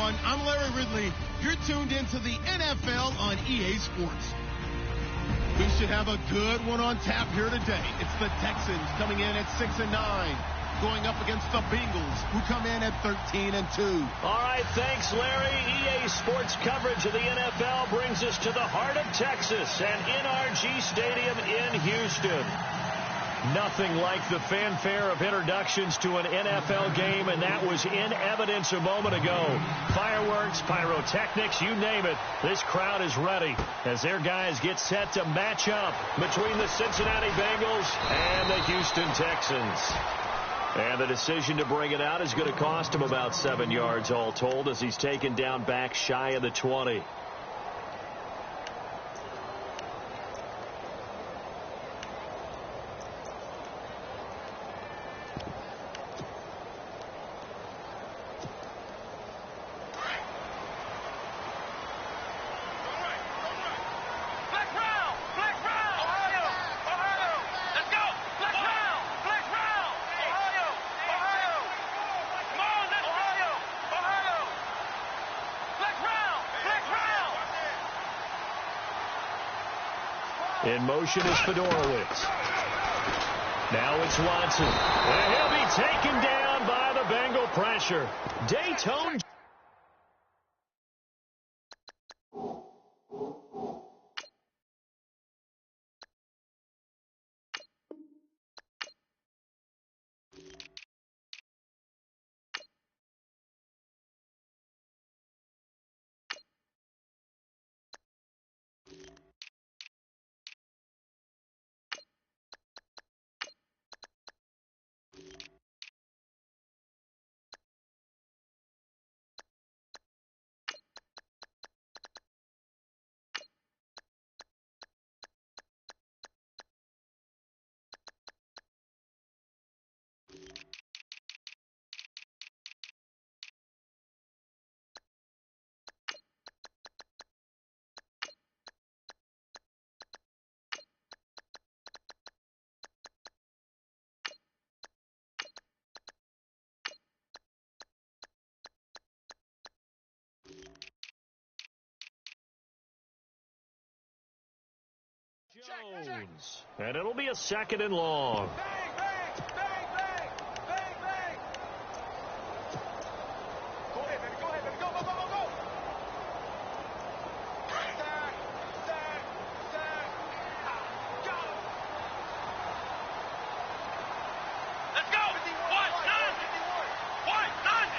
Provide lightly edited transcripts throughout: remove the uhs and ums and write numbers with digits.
everyone. I'm Larry Ridley. You're tuned into the NFL on EA Sports. We should have a good one on tap here today. It's the Texans coming in at 6-9, going up against the Bengals, who come in at 13-2. All right, thanks, Larry. EA Sports coverage of the NFL brings us to the heart of Texas and NRG Stadium in Houston. Nothing like the fanfare of introductions to an NFL game, and that was in evidence a moment ago. Fireworks, pyrotechnics, you name it. This crowd is ready as their guys get set to match up between the Cincinnati Bengals and the Houston Texans. And the decision to bring it out is going to cost him about 7 yards all told as he's taken down back shy of the 20. In motion is Fedorowicz. Now it's Watson. And he'll be taken down by the Bengal pressure. Dayton. Jones. And it'll be a 2nd and long. Bang, bang, bang, bang, bang, bang. Go ahead, baby. Go ahead, baby. Go, go, go, go, go. Sack, sack, sack. Go. Let's go. 51, what? None. 51. What? None.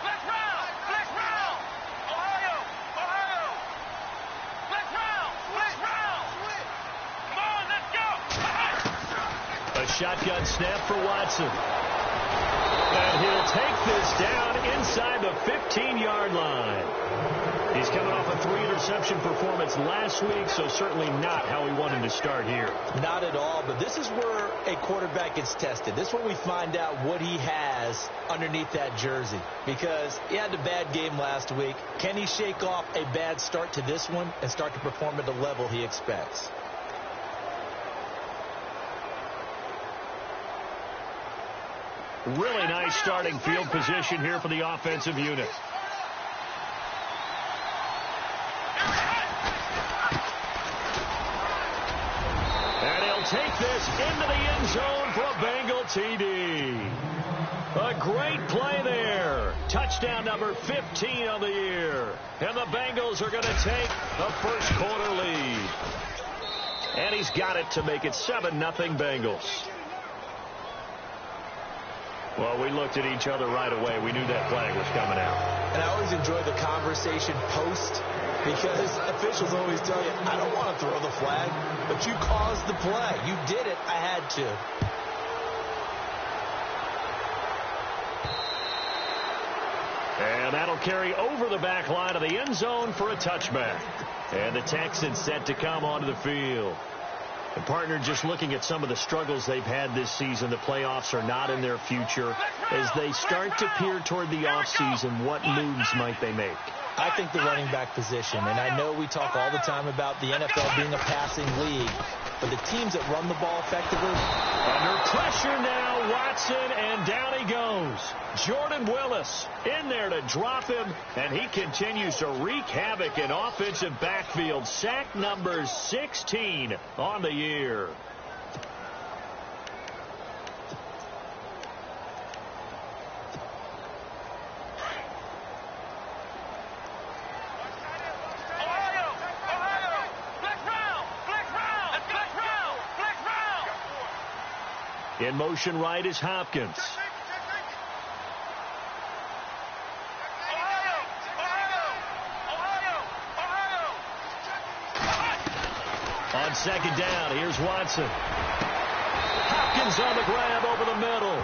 Let's round. Let's round. Ohio. Ohio. Let's round. Let's round. Come on, let's go. A shotgun snap for Watson. And he'll take this down inside the 15-yard line. He's coming off a 3-interception performance last week, so certainly not how he wanted to start here. Not at all, but this is where a quarterback gets tested. This is where we find out what he has underneath that jersey, because he had a bad game last week. Can he shake off a bad start to this one and start to perform at the level he expects? Really nice starting field position here for the offensive unit. And he'll take this into the end zone for a Bengal TD. A great play there. Touchdown number 15 of the year. And the Bengals are going to take a first-quarter lead. And he's got it to make it 7-0 Bengals. Well, we looked at each other right away. We knew that flag was coming out. And I always enjoy the conversation post, because officials always tell you, I don't want to throw the flag, but you caused the play. You did it. I had to. And that'll carry over the back line of the end zone for a touchback. And the Texans set to come onto the field. And partner, just looking at some of the struggles they've had this season, the playoffs are not in their future. As they start to peer toward the offseason, what moves might they make? I think the running back position, and I know we talk all the time about the NFL being a passing league, but the teams that run the ball effectively. Under pressure now, Watson, and down he goes. Jordan Willis in there to drop him, and he continues to wreak havoc in offensive backfield. Sack number 16 on the year. In motion right is Hopkins. On second down, here's Watson. Hopkins on the grab over the middle.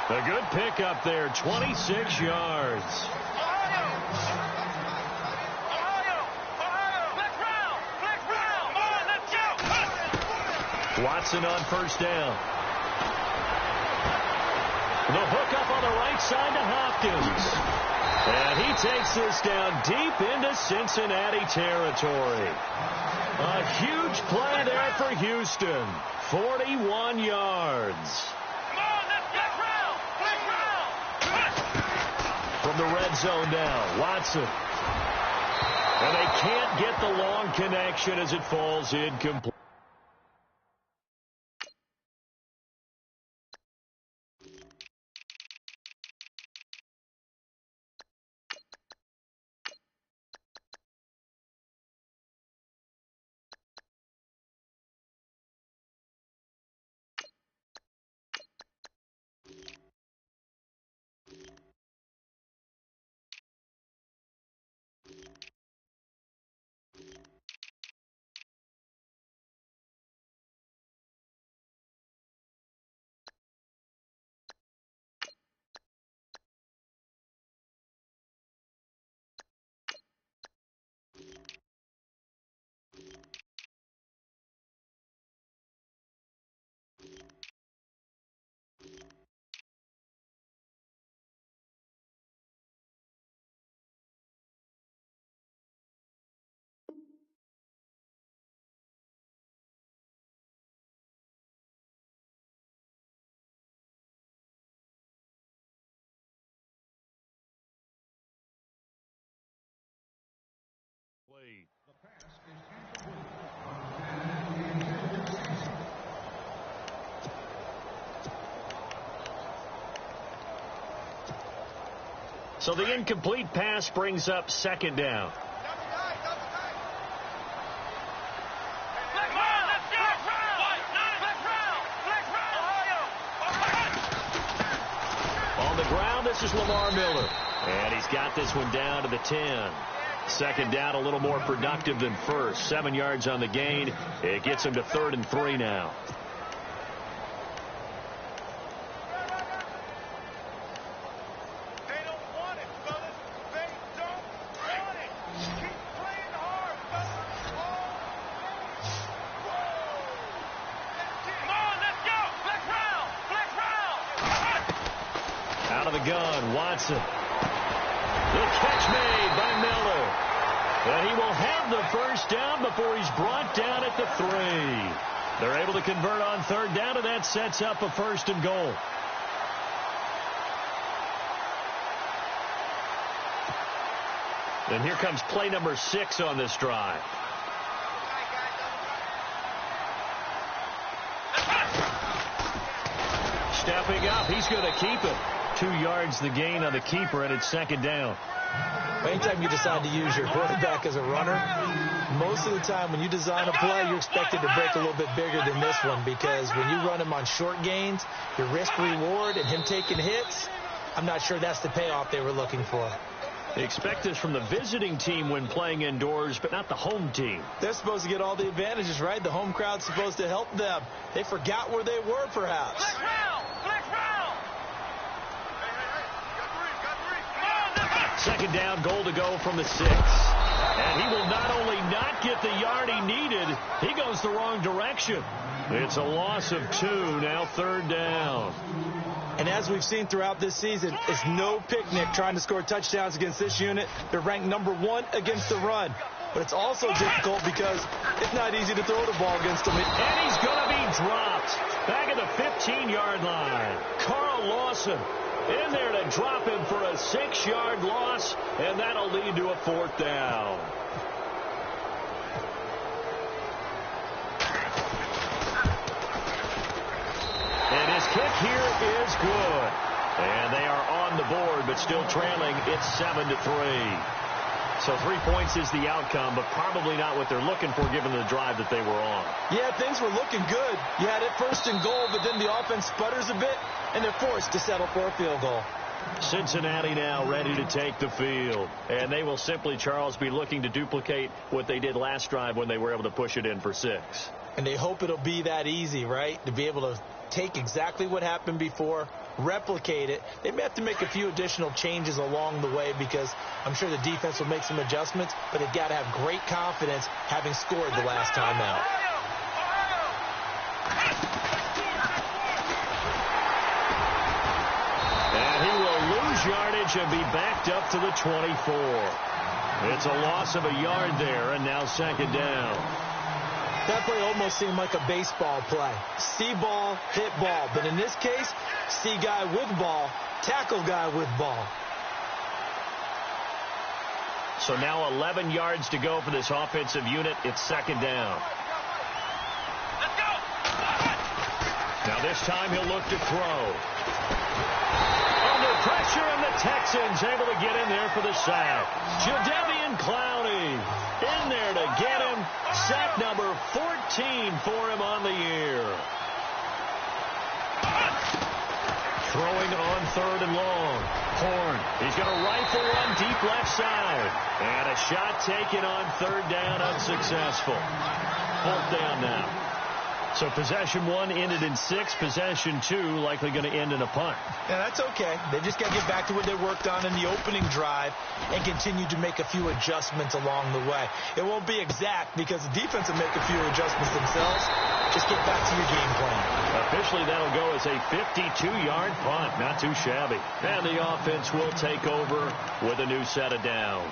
A good pickup there, 26 yards. Watson on first down. The hookup on the right side to Hopkins. And he takes this down deep into Cincinnati territory. A huge play there for Houston. 41 yards. From the red zone now, Watson. And they can't get the long connection as it falls incomplete. So the incomplete pass brings up second down. On the ground, this is Lamar Miller. And he's got this one down to the 10. Second down, a little more productive than first. 7 yards on the gain. It gets him to 3rd and 3 now. Out of the gun, Watson. The catch made by Miller. And he will have the first down before he's brought down at the 3. They're able to convert on 3rd down, and that sets up a 1st and goal. And here comes play number 6 on this drive. Stepping up, he's going to keep it. 2 yards the gain on the keeper, and it's second down. Anytime you decide to use your quarterback as a runner, most of the time when you design a play, you're expected to break a little bit bigger than this one, because when you run him on short gains, your risk-reward and him taking hits, I'm not sure that's the payoff they were looking for. They expect this from the visiting team when playing indoors, but not the home team. They're supposed to get all the advantages, right? The home crowd's supposed to help them. They forgot where they were, perhaps. Second down, goal to go from the 6. And he will not only not get the yard he needed, he goes the wrong direction. It's a loss of 2, now 3rd down. And as we've seen throughout this season, it's no picnic trying to score touchdowns against this unit. They're ranked number 1 against the run. but it's also difficult because it's not easy to throw the ball against him. And he's going to be dropped back at the 15-yard line. Carl Lawson in there to drop him for a 6-yard loss, and that'll lead to a 4th down. And his kick here is good. And they are on the board, but still trailing. It's 7-3. So 3 points is the outcome, but probably not what they're looking for given the drive that they were on. Yeah, things were looking good. You had it 1st and goal, but then the offense sputters a bit, and they're forced to settle for a field goal. Cincinnati now ready to take the field. And they will simply, Charles, be looking to duplicate what they did last drive when they were able to push it in for 6. And they hope it'll be that easy, right? To be able to take exactly what happened before, replicate it. They may have to make a few additional changes along the way because I'm sure the defense will make some adjustments, but they've got to have great confidence having scored the last time out. And he will lose yardage and be backed up to the 24. It's a loss of a yard there, and now 2nd down. That play almost seemed like a baseball play. See ball, hit ball. But in this case, see guy with ball, tackle guy with ball. So now 11 yards to go for this offensive unit. It's 2nd down. Let's go. Now this time he'll look to throw. Under pressure, and the Texans able to get in there for the sack. Jadeveon Clowney in there to get him. Sack number 14 for him on the year. Throwing on 3rd and long. Horn. He's going to rifle one deep left side. And a shot taken on 3rd down, unsuccessful. 4th down now. So possession 1 ended in 6. Possession 2 likely going to end in a punt. Yeah, that's okay. They just got to get back to what they worked on in the opening drive and continue to make a few adjustments along the way. It won't be exact because the defense will make a few adjustments themselves. Just get back to your game plan. Officially, that'll go as a 52-yard punt. Not too shabby. And the offense will take over with a new set of downs.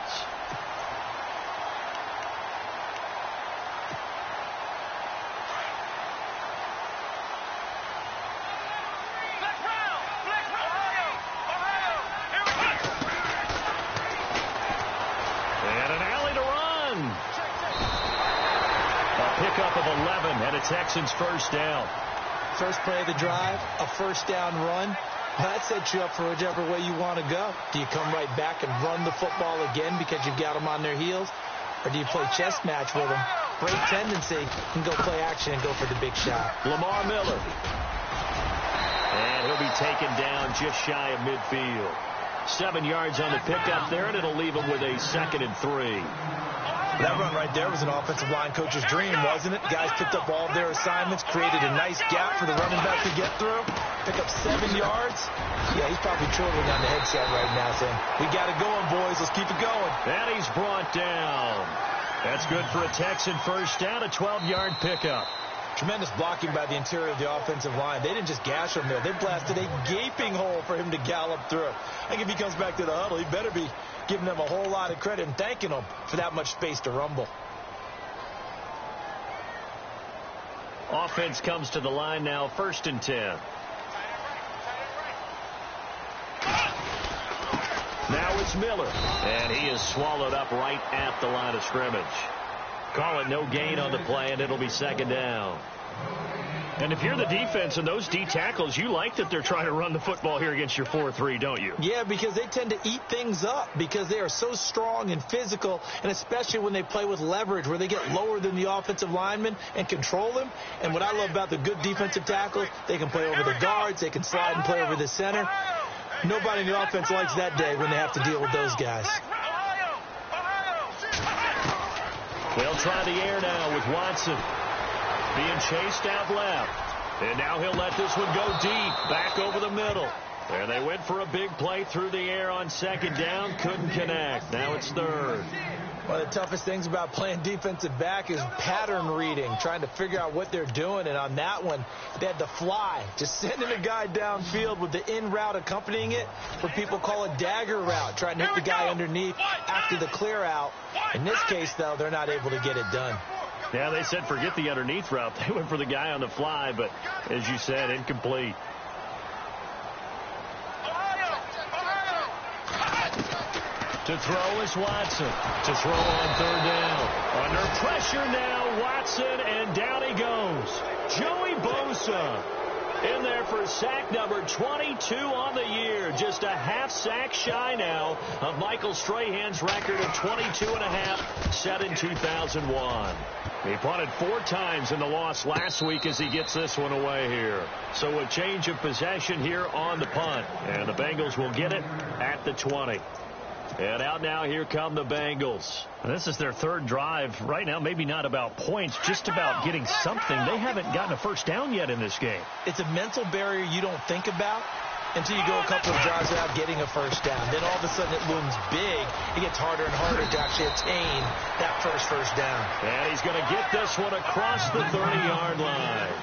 Pickup of 11 and a Texans 1st down. First play of the drive, a 1st down run. That sets you up for whichever way you want to go. Do you come right back and run the football again because you've got them on their heels? Or do you play chess match with them? Great tendency and go play action and go for the big shot. Lamar Miller. And he'll be taken down just shy of midfield. 7 yards on the pickup there, and it'll leave him with a 2nd and 3. That run right there was an offensive line coach's dream, wasn't it? Guys picked up all of their assignments, created a nice gap for the running back to get through, pick up 7 yards. Yeah, he's probably chortling on the headset right now saying, we got it going, boys. Let's keep it going. And he's brought down. That's good for a Texan 1st down, a 12-yard pickup. Tremendous blocking by the interior of the offensive line. They didn't just gash him there. They blasted a gaping hole for him to gallop through. I think if he comes back to the huddle, he better be giving them a whole lot of credit and thanking them for that much space to rumble. Offense comes to the line now, 1st and 10. Now it's Miller, and he is swallowed up right at the line of scrimmage. Call it no gain on the play, and it'll be 2nd down. And if you're the defense and those D tackles, you like that they're trying to run the football here against your 4-3, don't you? Yeah, because they tend to eat things up because they are so strong and physical, and especially when they play with leverage where they get lower than the offensive lineman and control them. And what I love about the good defensive tackles, they can play over the guards, they can slide and play over the center. Nobody in the offense likes that day when they have to deal with those guys. They'll try the air now with Watson being chased out left. And now he'll let this one go deep, back over the middle. There they went for a big play through the air on 2nd down, couldn't connect. Now it's 3rd. One of the toughest things about playing defensive back is pattern reading, trying to figure out what they're doing. And on that one, they had the fly, just sending a guy downfield with the in route accompanying it, what people call a dagger route, trying to hit the guy underneath after the clear out. In this case, though, they're not able to get it done. Yeah, they said forget the underneath route. They went for the guy on the fly, but as you said, incomplete. To throw is Watson. To throw on third down. Under pressure now, Watson, and down he goes. Joey Bosa in there for sack number 22 on the year. Just a half sack shy now of Michael Strahan's record of 22.5 set in 2001. He punted 4 times in the loss last week as he gets this one away here. So a change of possession here on the punt. And the Bengals will get it at the 20. And out now, here come the Bengals. This is their third drive. Right now, maybe not about points, just about getting something. They haven't gotten a first down yet in this game. It's a mental barrier you don't think about until you go a couple of drives without getting a first down. Then all of a sudden it looms big. It gets harder and harder to actually attain that first down. And he's going to get this one across the 30-yard line.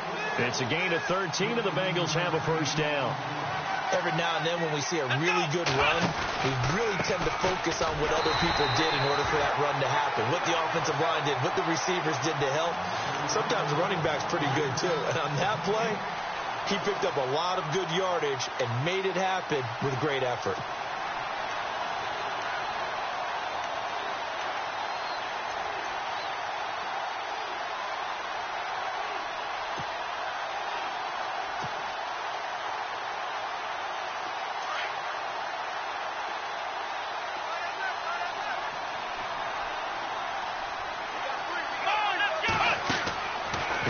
It's a gain of 13, and the Bengals have a first down. Every now and then when we see a really good run, we really tend to focus on what other people did in order for that run to happen. What the offensive line did, what the receivers did to help. Sometimes the running back's pretty good too. And on that play, he picked up a lot of good yardage and made it happen with great effort.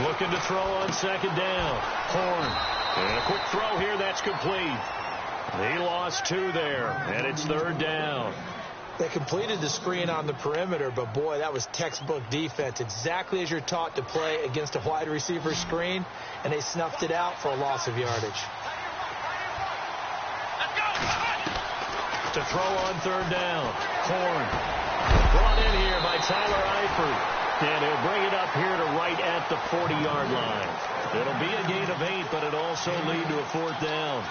Looking to throw on second down. Horn. And a quick throw here. That's complete. He lost 2 there. And it's third down. They completed the screen on the perimeter, but boy, that was textbook defense. Exactly as you're taught to play against a wide receiver screen, and they snuffed it out for a loss of yardage. To throw on third down. Horn. Brought in here by Tyler Eifert. And he'll bring it up here to right at the 40-yard line. It'll be a gain of 8, but it'll also lead to a fourth down.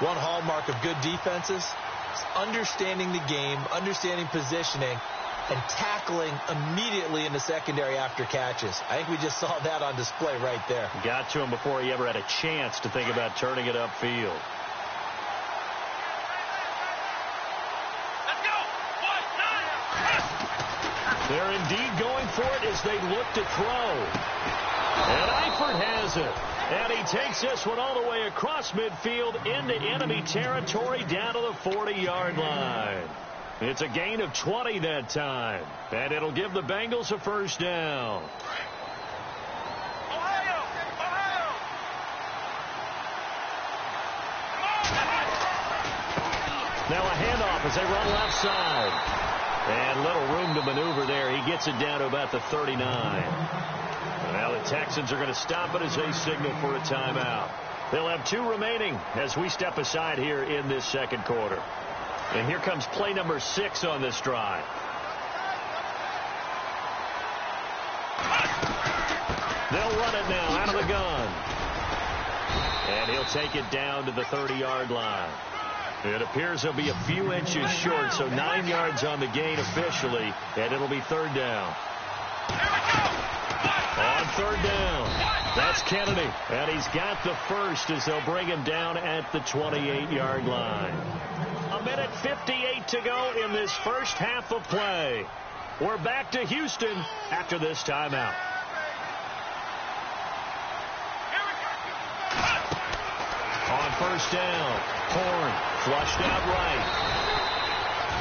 One hallmark of good defenses is understanding the game, understanding positioning, and tackling immediately in the secondary after catches. I think we just saw that on display right there. Got to him before he ever had a chance to think about turning it upfield. They're indeed going for it as they look to throw. And Eifert has it. And he takes this one all the way across midfield into enemy territory down to the 40-yard line. It's a gain of 20 that time. And it'll give the Bengals a first down. Now a handoff as they run left side. And little room to maneuver there. He gets it down to about the 39. Now the Texans are going to stop it as they signal for a timeout. They'll have 2 remaining as we step aside here in this second quarter. And here comes play number 6 on this drive. They'll run it now out of the gun. And he'll take it down to the 30-yard line. It appears he'll be a few inches short, so 9 yards on the gain officially, and it'll be third down. On third down, that's Kennedy, and he's got the first as they'll bring him down at the 28-yard line. 1:58 to go in this first half of play. We're back to Houston after this timeout. On first down, Horn flushed out right.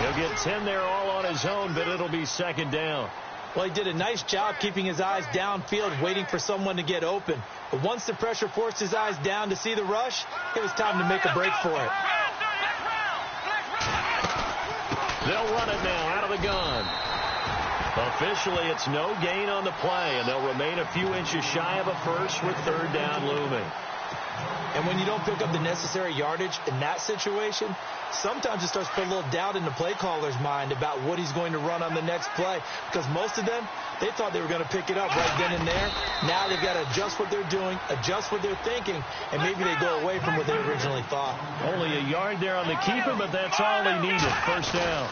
He'll get 10 there all on his own, but it'll be second down. Well, he did a nice job keeping his eyes downfield, waiting for someone to get open. But once the pressure forced his eyes down to see the rush, it was time to make a break for it. They'll run it now out of the gun. Officially, it's no gain on the play, and they'll remain a few inches shy of a first with third down looming. And when you don't pick up the necessary yardage in that situation, sometimes it starts to put a little doubt in the play caller's mind about what he's going to run on the next play. Because most of them, they thought they were going to pick it up right then and there. Now they've got to adjust what they're doing, adjust what they're thinking, and maybe they go away from what they originally thought. Only a yard there on the keeper, but that's all he needed. First down.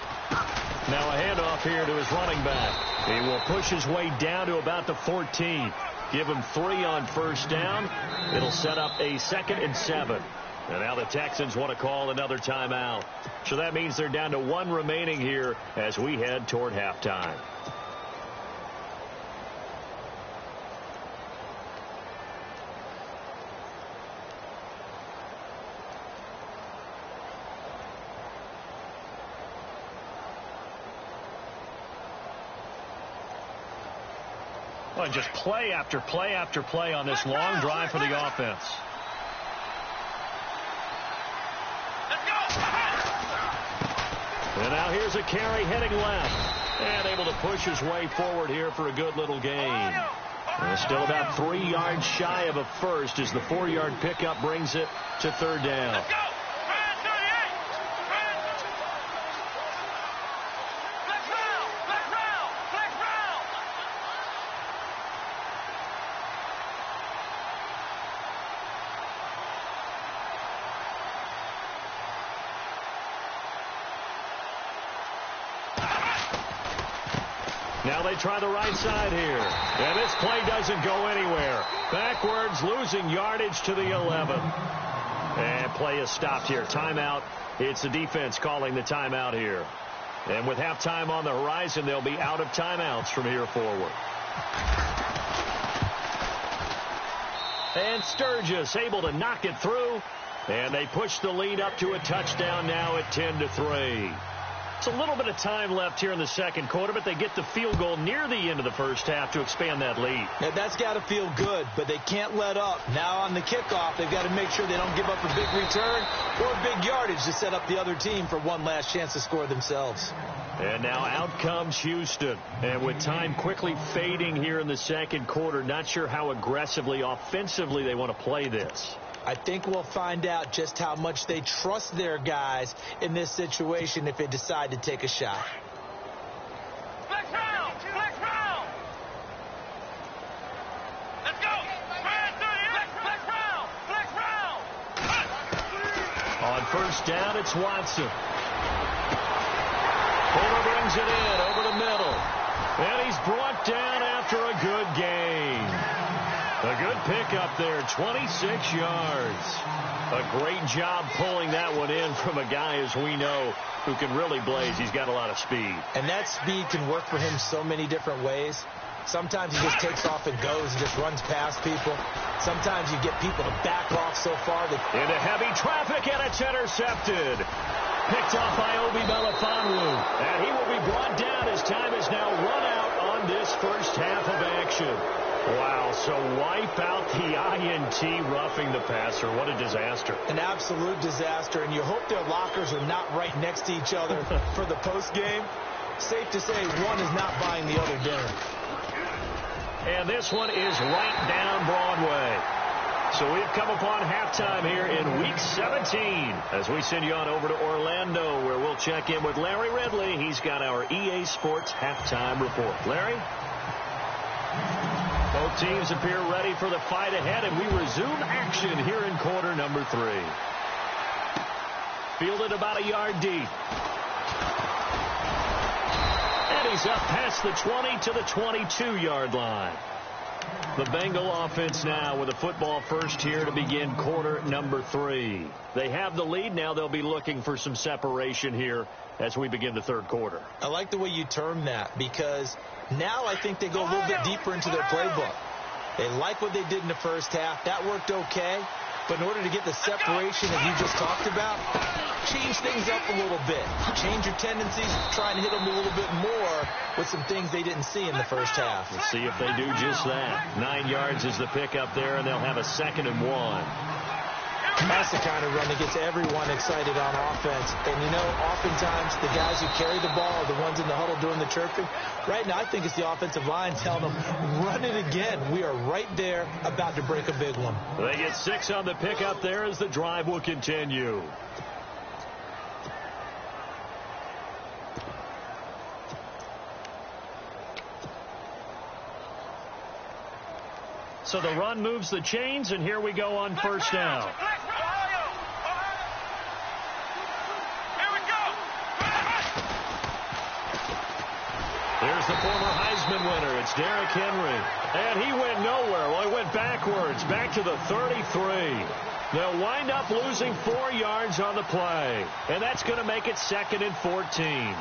Now a handoff here to his running back. He will push his way down to about the 14. Give him 3 on first down. It'll set up a 2nd and 7. And now the Texans want to call another timeout. So that means they're down to 1 remaining here as we head toward halftime. Well, just play after play after play on this long drive for the offense. And now here's a carry heading left. And able to push his way forward here for a good little gain. And still about 3 yards shy of a first as the 4-yard pickup brings it to 3rd down. Now they try the right side here. And this play doesn't go anywhere. Backwards, losing yardage to the 11. And play is stopped here. Timeout. It's the defense calling the timeout here. And with halftime on the horizon, they'll be out of timeouts from here forward. And Sturgis able to knock it through. And they push the lead up to a touchdown now at 10-3. It's a little bit of time left here in the second quarter, but they get the field goal near the end of the first half to expand that lead. Now, that's got to feel good, but they can't let up. Now on the kickoff, they've got to make sure they don't give up a big return or big yardage to set up the other team for one last chance to score themselves. And now out comes Houston. And with time quickly fading here in the second quarter, not sure how aggressively, offensively they want to play this. I think we'll find out just how much they trust their guys in this situation if they decide to take a shot. Flex round! Flex round! Let's go! Flex round! Flex round! On first down, it's Watson. Fuller brings it in over the middle. And he's brought down after a good gain. A good pickup there, 26 yards. A great job pulling that one in from a guy, as we know, who can really blaze. He's got a lot of speed. And that speed can work for him so many different ways. Sometimes he just takes off and goes and just runs past people. Sometimes you get people to back off so far. Into heavy traffic, and it's intercepted. Picked off by Obi Melifonwu. And he will be brought down as time is now run out on this first half of action. Wow, so wipe out the INT roughing the passer. What a disaster. An absolute disaster, and you hope their lockers are not right next to each other for the postgame. Safe to say one is not buying the other dinner. And this one is right down Broadway. So we've come upon halftime here in Week 17 as we send you on over to Orlando, where we'll check in with Larry Ridley. He's got our EA Sports halftime report. Larry? Both teams appear ready for the fight ahead, and we resume action here in quarter number 3. Fielded about a yard deep. And he's up past the 20 to the 22-yard line. The Bengal offense now with a football first here to begin quarter number 3. They have the lead. Now they'll be looking for some separation here as we begin the third quarter. I like the way you term that, because now I think they go a little bit deeper into their playbook. They like what they did in the first half. That worked okay. But in order to get the separation that you just talked about, change things up a little bit. Change your tendencies, try and hit them a little bit more with some things they didn't see in the first half. Let's see if they do just that. 9 yards is the pickup there, and they'll have a 2nd and 1. That's the kind of run that gets everyone excited on offense. And, you know, oftentimes the guys who carry the ball are the ones in the huddle doing the chirping. Right now, I think it's the offensive line telling them, run it again. We are right there about to break a big one. They get 6 on the pickup there as the drive will continue. So the run moves the chains, and here we go on first down. There's the former Heisman winner. It's Derrick Henry. And he went nowhere. Well, he went backwards, back to the 33. They'll wind up losing 4 yards on the play. And that's going to make it 2nd and 14.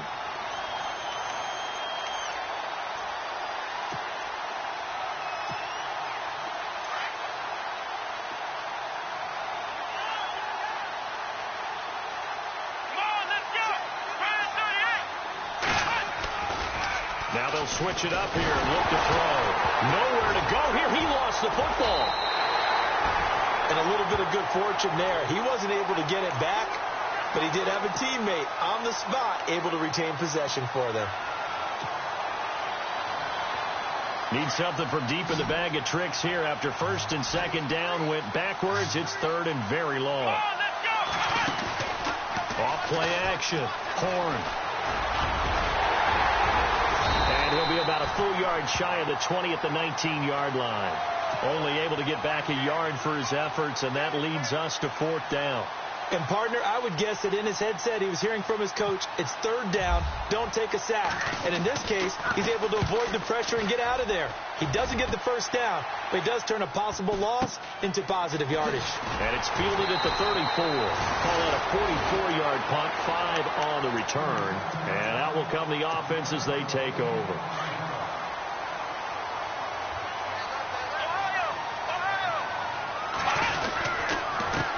Now they'll switch it up here and look to throw. Nowhere to go here. He lost the football. And a little bit of good fortune there. He wasn't able to get it back, but he did have a teammate on the spot able to retain possession for them. Need something from deep in the bag of tricks here. After 1st and 2nd down went backwards. It's 3rd and very long. Off play action. Horn. And he'll be about a full yard shy of the 20 at the 19-yard line. Only able to get back a yard for his efforts, and that leads us to 4th down. And, partner, I would guess that in his headset he was hearing from his coach, it's 3rd down, don't take a sack. And in this case, he's able to avoid the pressure and get out of there. He doesn't get the 1st down, but he does turn a possible loss into positive yardage. And it's fielded at the 34. Call that a 44-yard punt, 5 on the return. And out will come the offense as they take over.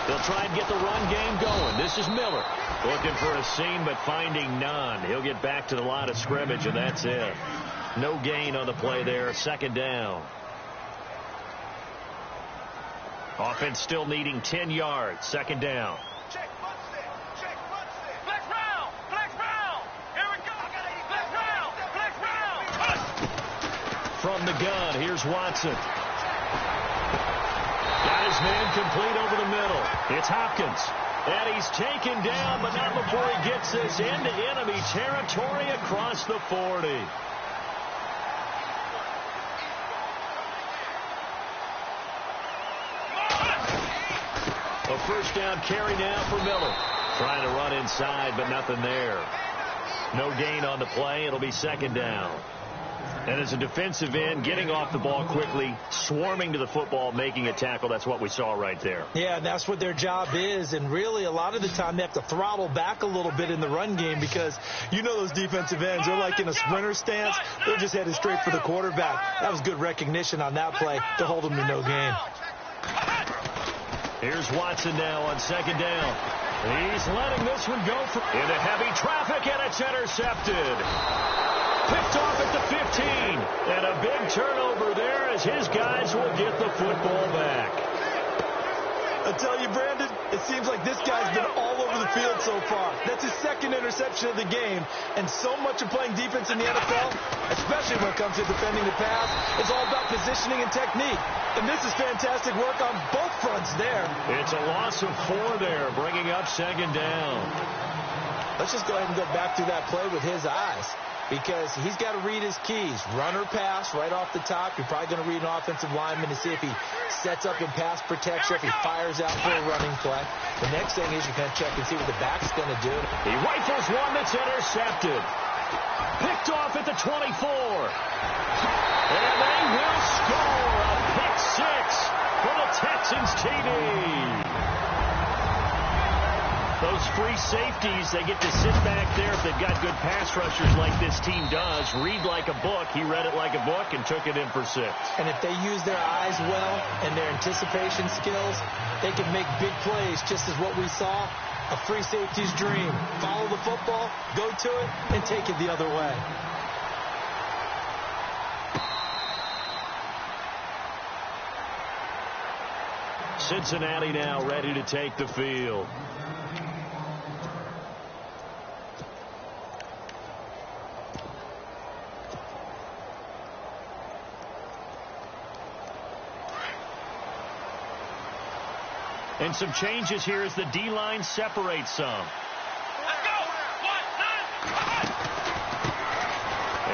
They'll try and get the run game going. This is Miller. Looking for a seam, but finding none. He'll get back to the line of scrimmage, and that's it. No gain on the play there. 2nd down. Offense still needing 10 yards. 2nd down. Check, front stick. Check, front stick. Flex round. Flex round. Here we go. Flex round. Flex round. From the gun, here's Watson. Got his man complete over the middle. It's Hopkins. And he's taken down, but not before he gets this into enemy territory across the 40. A 1st down carry now for Miller. Trying to run inside, but nothing there. No gain on the play. It'll be 2nd down. And as a defensive end, getting off the ball quickly, swarming to the football, making a tackle, that's what we saw right there. Yeah, and that's what their job is. And really, a lot of the time, they have to throttle back a little bit in the run game because you know those defensive ends, they're like in a sprinter stance. They're just headed straight for the quarterback. That was good recognition on that play to hold them to no gain. Here's Watson now on 2nd down. He's letting this one go into heavy traffic, and it's intercepted. Picked off at the 15, and a big turnover there as his guys will get the football back. I tell you, Brandon, it seems like this guy's been all over the field so far. That's his 2nd interception of the game, and so much of playing defense in the NFL, especially when it comes to defending the pass, is all about positioning and technique. And this is fantastic work on both fronts there. It's a loss of 4 there, bringing up 2nd down. Let's just go ahead and go back through that play with his eyes. Because he's got to read his keys. Run or pass right off the top. You're probably going to read an offensive lineman to see if he sets up in pass protection, if he fires out for a running play. The next thing is you're going to check and see what the back's going to do. He rifles one that's intercepted. Picked off at the 24. And they will score a pick 6 for the Texans TD. Those free safeties, they get to sit back there if they've got good pass rushers like this team does. Read like a book. He read it like a book and took it in for 6. And if they use their eyes well and their anticipation skills, they can make big plays, just as what we saw. A free safety's dream. Follow the football, go to it, and take it the other way. Cincinnati now ready to take the field. And some changes here as the D-line separates some. Let's go. 1, 9,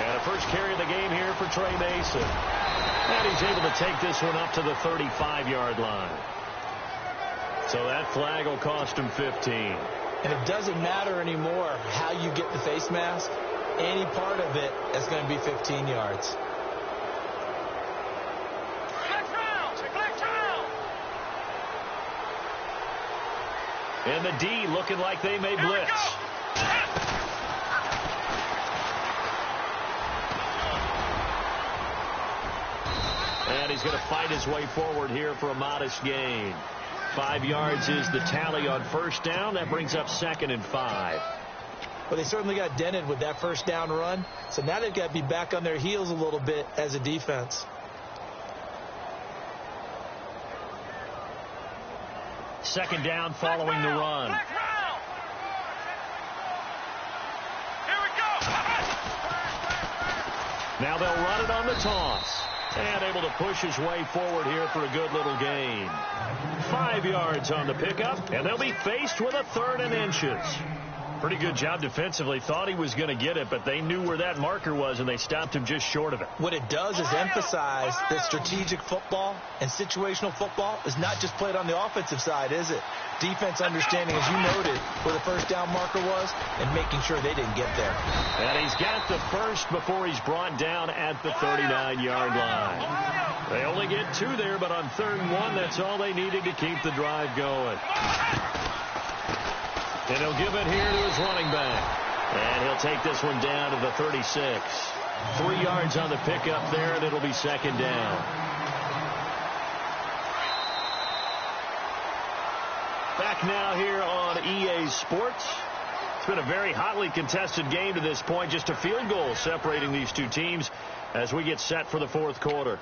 And a first carry of the game here for Trey Mason. And he's able to take this one up to the 35-yard line. So that flag will cost him 15. And it doesn't matter anymore how you get the face mask. Any part of it is going to be 15 yards. And the D looking like they may blitz. And he's going to fight his way forward here for a modest gain. 5 yards is the tally on first down. That brings up 2nd and 5. Well, they certainly got dented with that first down run. So now they've got to be back on their heels a little bit as a defense. Second down following the run. Now they'll run it on the toss. And able to push his way forward here for a good little gain. 5 yards on the pickup, and they'll be faced with a 3rd and inches. Pretty good job defensively. Thought he was going to get it, but they knew where that marker was, and they stopped him just short of it. What it does is emphasize that strategic football and situational football is not just played on the offensive side, is it? Defense understanding, as you noted, where the first down marker was and making sure they didn't get there. And he's got the first before he's brought down at the 39-yard line. They only get 2 there, but on 3rd and 1, that's all they needed to keep the drive going. And he'll give it here to his running back. And he'll take this one down to the 36. 3 yards on the pickup there, and it'll be 2nd down. Back now here on EA Sports. It's been a very hotly contested game to this point. Just a field goal separating these two teams as we get set for the 4th quarter.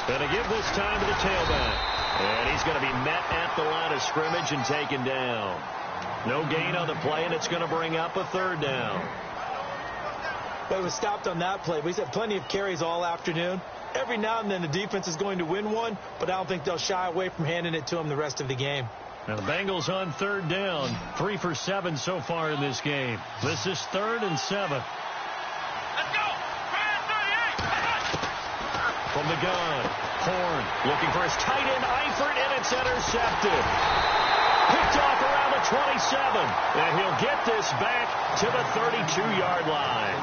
Going to give this time to the tailback. And he's going to be met at the line of scrimmage and taken down. No gain on the play, and it's going to bring up a 3rd down. But it was stopped on that play. We've had plenty of carries all afternoon. Every now and then the defense is going to win one, but I don't think they'll shy away from handing it to them the rest of the game. Now the Bengals on 3rd down. 3 for 7 so far in this game. This is 3rd and 7. Let's go. 38. From the gun, Horn looking for his tight end, Eifert, and it's intercepted. Picked off around the 27, and he'll get this back to the 32-yard line.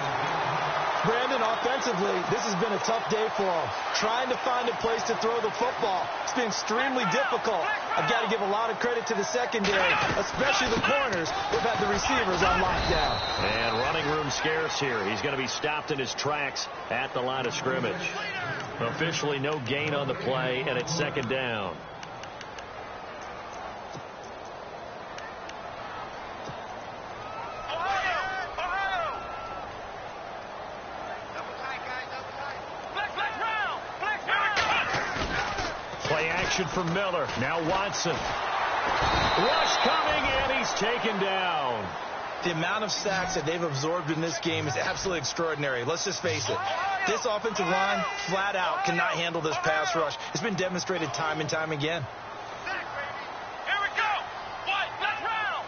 Brandon, offensively, this has been a tough day for him. Trying to find a place to throw the football. It's been extremely difficult. I've got to give a lot of credit to the secondary, especially the corners. They've had the receivers on lockdown. And running room scarce here. He's going to be stopped in his tracks at the line of scrimmage. Officially no gain on the play, and it's 2nd down. Play action from Miller. Now Watson. Rush coming, and he's taken down. The amount of sacks that they've absorbed in this game is absolutely extraordinary. Let's just face it. This offensive line, flat out, cannot handle this pass rush. It's been demonstrated time and time again. Here we go. Flex round.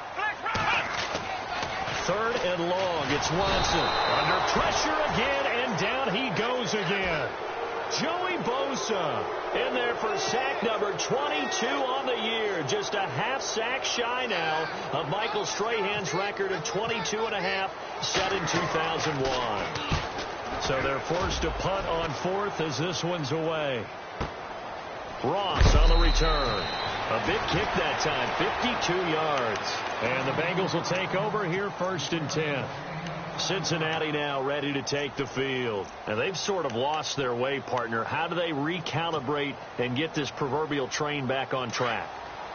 3rd and long. It's Watson. Under pressure again, and down he goes again. Joey Bosa in there for sack number 22 on the year. Just a half sack shy now of Michael Strahan's record of 22.5 set in 2001. So they're forced to punt on 4th as this one's away. Ross on the return. A big kick that time, 52 yards. And the Bengals will take over here 1st and 10. Cincinnati now ready to take the field. And they've sort of lost their way, partner. How do they recalibrate and get this proverbial train back on track?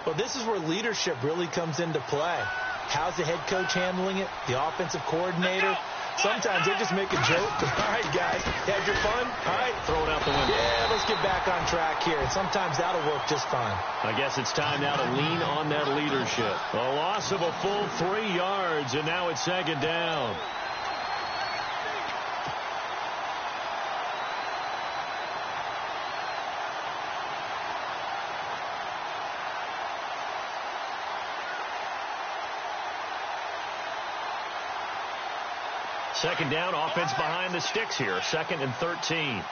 Well, this is where leadership really comes into play. How's the head coach handling it? The offensive coordinator? Sometimes they just make a joke. All right, guys, you had your fun? All right. Throw it out the window. Yeah, let's get back on track here. And sometimes that'll work just fine. I guess it's time now to lean on that leadership. A loss of a full 3 yards, and now it's 2nd down. Second down, offense behind the sticks here. 2nd and 13.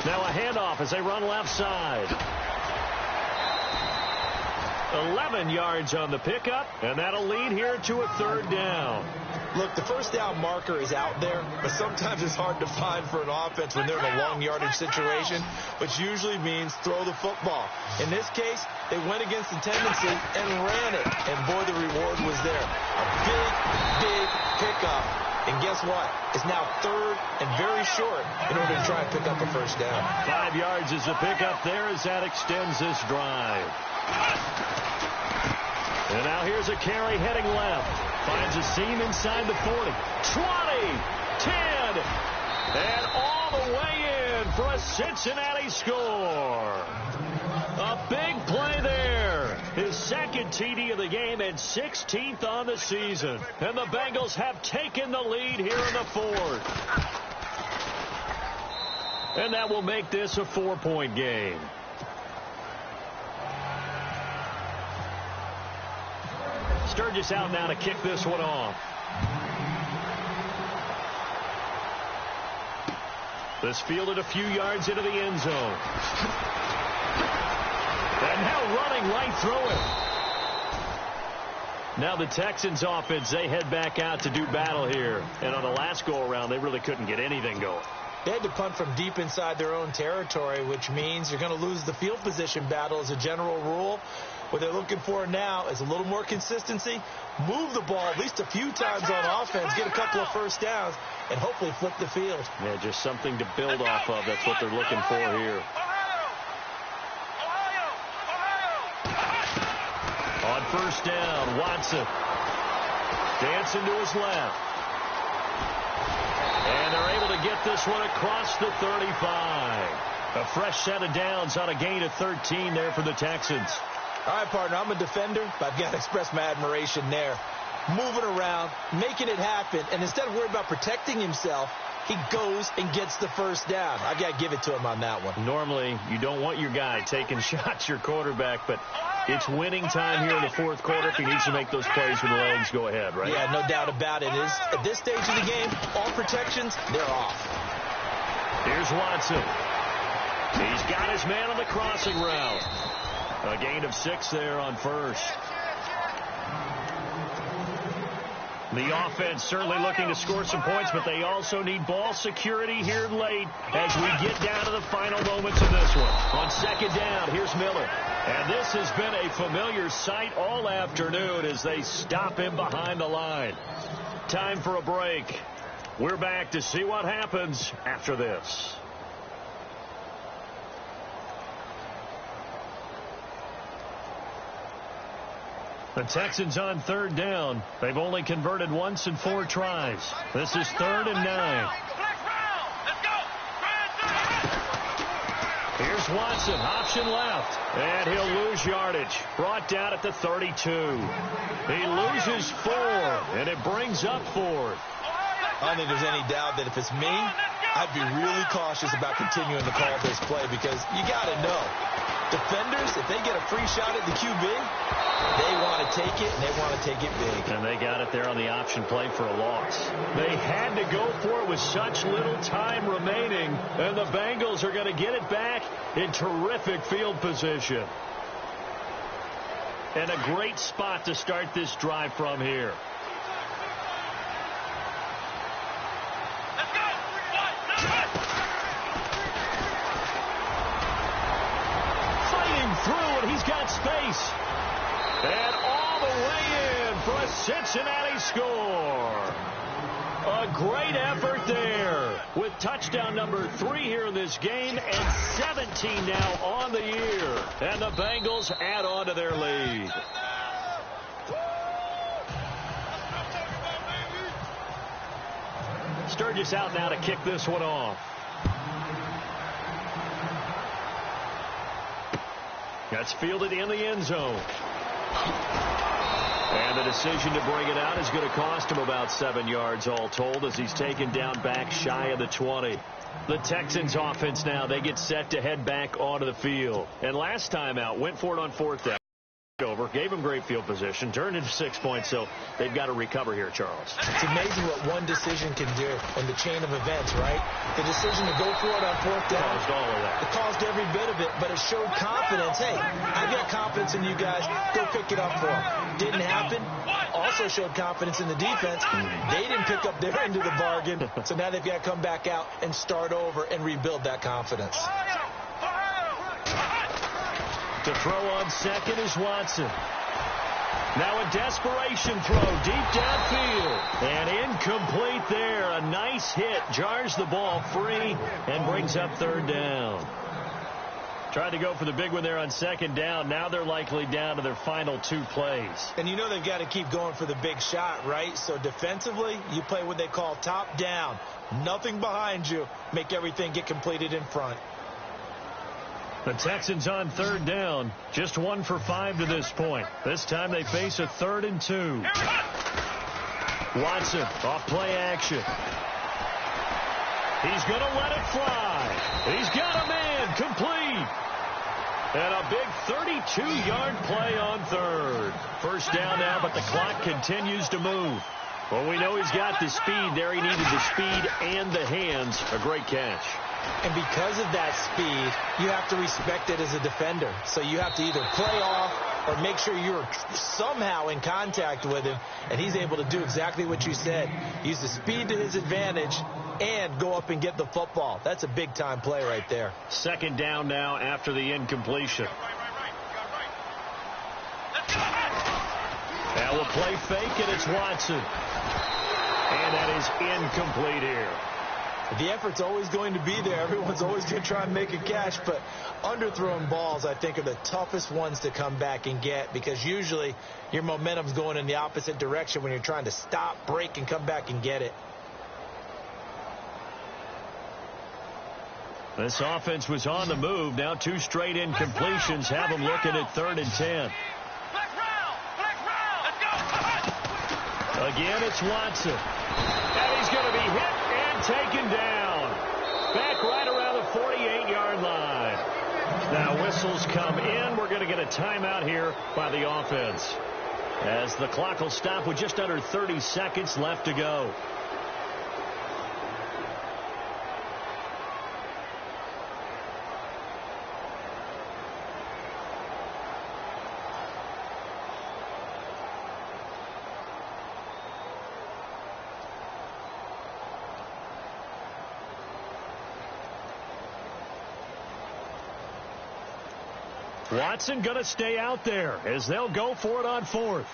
Now a handoff as they run left side. 11 yards on the pickup, and that'll lead here to a 3rd down. Look, the first down marker is out there, but sometimes it's hard to find for an offense when they're in a long yardage situation, which usually means throw the football. In this case, they went against the tendency and ran it, and boy, the reward was there. A big, big pickup, and guess what? It's now 3rd and very short in order to try and pick up a 1st down. 5 yards is the pickup there as that extends this drive. And now here's a carry heading left. Finds a seam inside the 40. 20, 10, and all the way in for a Cincinnati score. A big play there. His 2nd TD of the game and 16th on the season. And the Bengals have taken the lead here in the 4th. And that will make this a 4-point game. Sturgis out now to kick this one off. This fielded a few yards into the end zone. And now running right through it. Now the Texans offense, they head back out to do battle here. And on the last go-around, they really couldn't get anything going. They had to punt from deep inside their own territory, which means you're going to lose the field position battle as a general rule. What they're looking for now is a little more consistency, move the ball at least a few times on offense, get a couple of 1st downs, and hopefully flip the field. Yeah, just something to build off of. That's what they're looking for here. On 1st down, Watson dancing to his left. And they're able to get this one across the 35. A fresh set of downs on a gain of 13 there for the Texans. All right, partner, I'm a defender, but I've got to express my admiration there. Moving around, making it happen, and instead of worrying about protecting himself, he goes and gets the 1st down. I've got to give it to him on that one. Normally, you don't want your guy taking shots, your quarterback, but it's winning time here in the 4th quarter. If he needs to make those plays with the legs, go ahead, right? Yeah, no doubt about it. At this stage of the game, all protections, they're off. Here's Watson. He's got his man on the crossing route. A gain of 6 there on 1st. The offense certainly looking to score some points, but they also need ball security here late as we get down to the final moments of this one. On 2nd down, here's Miller. And this has been a familiar sight all afternoon as they stop him behind the line. Time for a break. We're back to see what happens after this. The Texans on 3rd down. They've only converted once in 4 tries. This is 3rd and 9. Here's Watson, option left, and he'll lose yardage. Brought down at the 32. He loses 4, and it brings up 4th. I don't think there's any doubt that if it's me, I'd be really cautious about continuing to call this play because you got to know, defenders, if they get a free shot at the QB, they want to take it, and they want to take it big. And they got it there on the option play for a loss. They had to go for it with such little time remaining, and the Bengals are going to get it back in terrific field position. And a great spot to start this drive from here. Let's go. 1, He's got space. And all the way in for a Cincinnati score. A great effort there with touchdown number 3 here in this game and 17 now on the year. And the Bengals add on to their lead. Sturgis out now to kick this one off. That's fielded in the end zone. And the decision to bring it out is going to cost him about 7 yards all told as he's taken down back shy of the 20. The Texans offense now, they get set to head back onto the field. And last time out, went for it on 4th down. Over, gave him great field position, turned into 6 points, so they've got to recover here, Charles. It's amazing what one decision can do in the chain of events, right? The decision to go for it on 4th down. Caused all of that. It caused every bit of it, but it showed confidence. Hey, I've got confidence in you guys. Go pick it up for them. Didn't happen. Also showed confidence in the defense. They didn't pick up their end of the bargain, so now they've got to come back out and start over and rebuild that confidence. To throw on second is Watson. Now a desperation throw deep downfield. And incomplete there. A nice hit. Jars the ball free and brings up 3rd down. Tried to go for the big one there on 2nd down. Now they're likely down to their final 2 plays. And you know they've got to keep going for the big shot, right? So defensively, you play what they call top down. Nothing behind you. Make everything get completed in front. The Texans on 3rd down. Just 1 for 5 to this point. This time they face a 3rd and 2. Watson off play action. He's going to let it fly. He's got a man complete. And a big 32-yard play on 3rd. First down now, but the clock continues to move. Well, we know he's got the speed there. He needed the speed and the hands. A great catch. And because of that speed, you have to respect it as a defender. So you have to either play off or make sure you're somehow in contact with him. And he's able to do exactly what you said. Use the speed to his advantage and go up and get the football. That's a big-time play right there. 2nd down now after the incompletion. Now we'll play fake, and it's Watson. And that is incomplete here. The effort's always going to be there. Everyone's always going to try and make a catch, but underthrown balls, I think, are the toughest ones to come back and get because usually your momentum's going in the opposite direction when you're trying to stop, break, and come back and get it. This offense was on the move. Now 2 straight incompletions have them looking at 3rd and 10. Again, it's Watson. And he's going to be hit and taken down. Back right around the 48-yard line. Now whistles come in. We're going to get a timeout here by the offense. As the clock will stop with just under 30 seconds left to go. Watson going to stay out there as they'll go for it on 4th.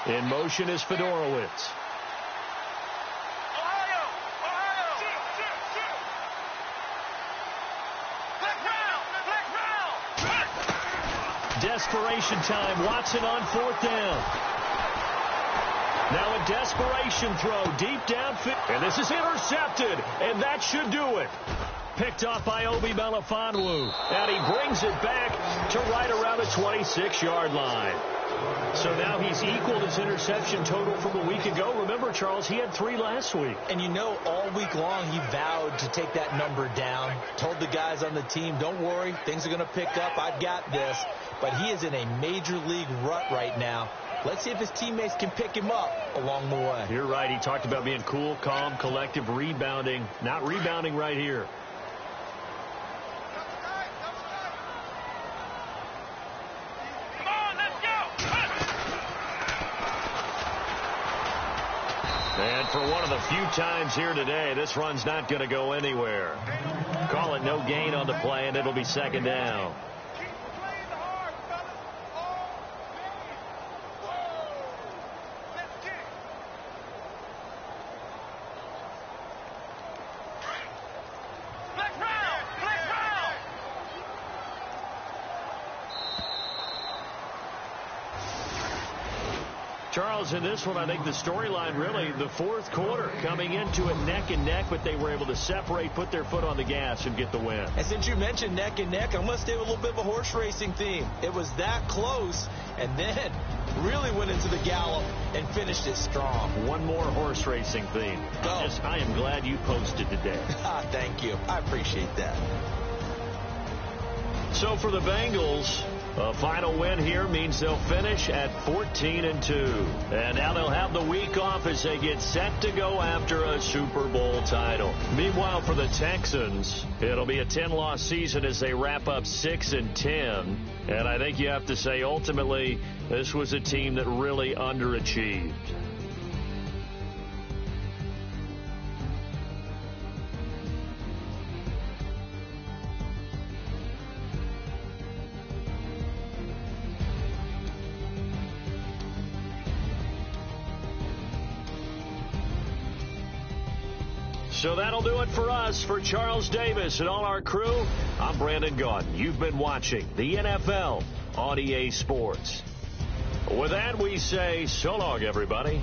In motion is Fedorowicz. Desperation time. Watson on 4th down. Now a desperation throw deep downfield. And this is intercepted. And that should do it. Picked off by Obi Melifonwu. And he brings it back to right around the 26-yard line. So now he's equaled his interception total from a week ago. Remember, Charles, he had 3 last week. And you know, all week long he vowed to take that number down. Told the guys on the team, don't worry, things are going to pick up. I've got this. But he is in a major league rut right now. Let's see if his teammates can pick him up along the way. You're right. He talked about being cool, calm, collective, rebounding. Not rebounding right here. for one of the few times here today, this run's not going to go anywhere. Call it no gain on the play, and it'll be second down. Charles, in this one, I think the storyline really, the fourth quarter, coming into it neck and neck, but they were able to separate, put their foot on the gas, and get the win. And since you mentioned neck and neck, I'm going to stay with a little bit of a horse racing theme. It was that close, and then really went into the gallop and finished it strong. One more horse racing theme. Go. I am glad you posted today. Thank you. I appreciate that. So for the Bengals, a final win here means they'll finish at 14-2. And now they'll have the week off as they get set to go after a Super Bowl title. Meanwhile, for the Texans, it'll be a 10-loss season as they wrap up 6-10. And I think you have to say, ultimately, this was a team that really underachieved. So that'll do it for us. For Charles Davis and all our crew, I'm Brandon Gaudin. You've been watching the NFL on EA Sports. With that, we say so long, everybody.